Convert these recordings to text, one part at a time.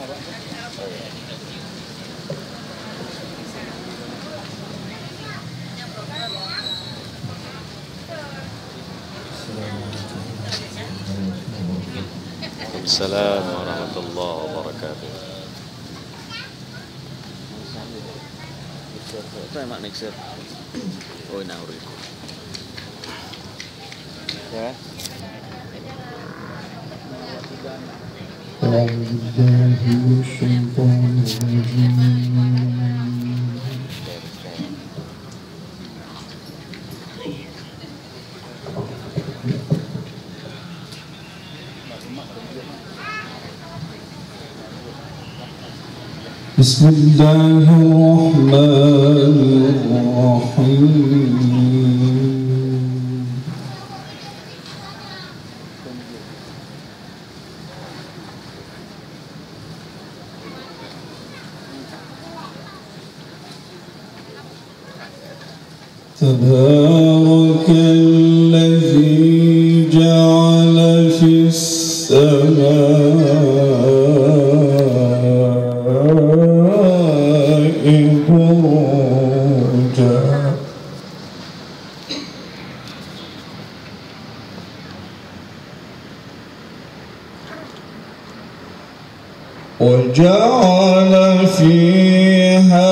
Assalamualaikum warahmatullahi wabarakatuh. Saya mak mixer. Oh, nak urut. Ya. Bismillahirrahmanirrahim. Tabarakalladzi ja'ala fis samaa'i burujan wa ja'ala fiha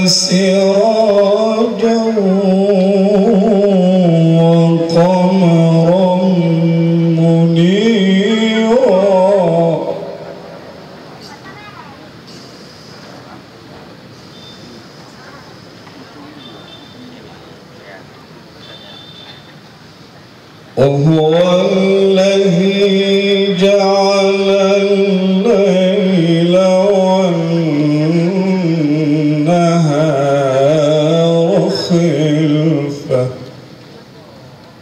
sirajan wa qamaran munira wa huwa alladhi ja'ala al-layla wan-nahara khilfa.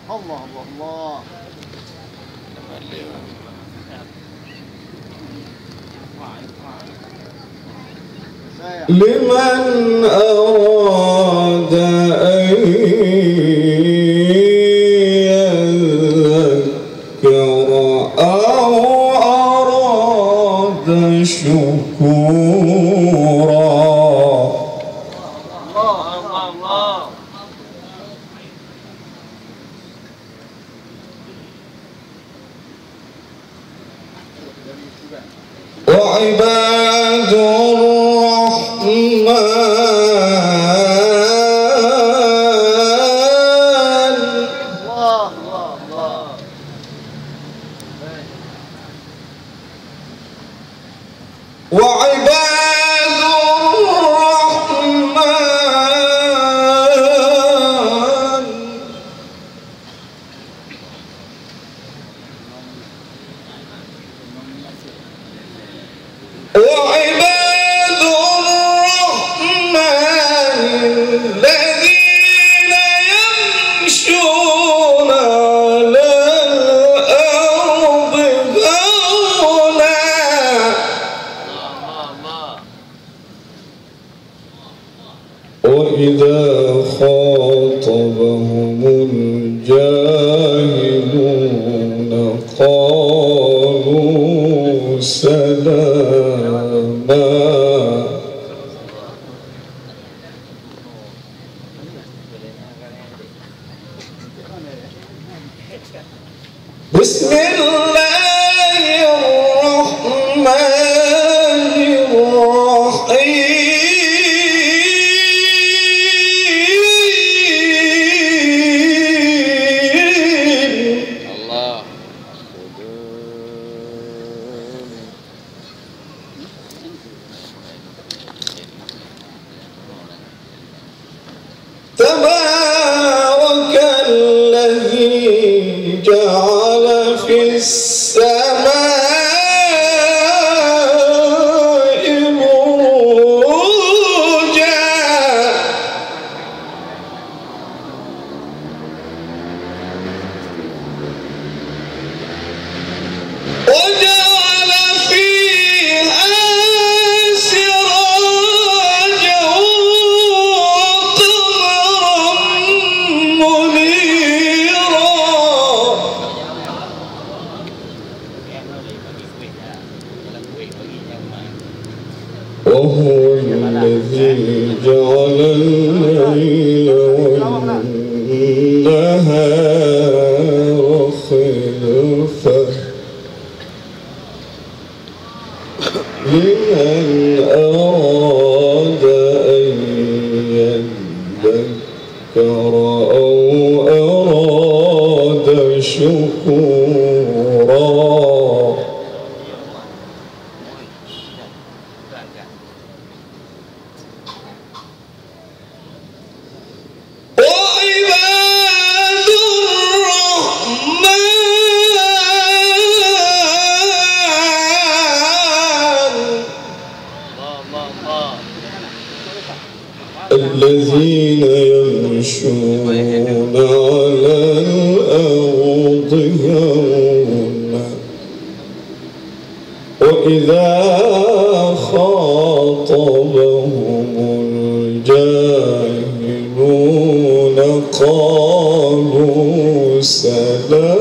Allah Allah. لمن أراد أن يذكر أو أراد شكورا. وعباد الذين يمشون على الأرض هونا وإذا خاطبهم الجاهلون قالوا سلاما. بسم الله الرحمن الرحيم. Allah. تبارك الذي جعل في السماء بروجا وجعل فيها سراجا وقمرا منيرا الذي جعل الليل والنهار خلفة لمن أراد أن يذكر أو أراد شكورا الذين يمشون على الأرض هونا وإذا خاطبهم الجاهلون قالوا سلاما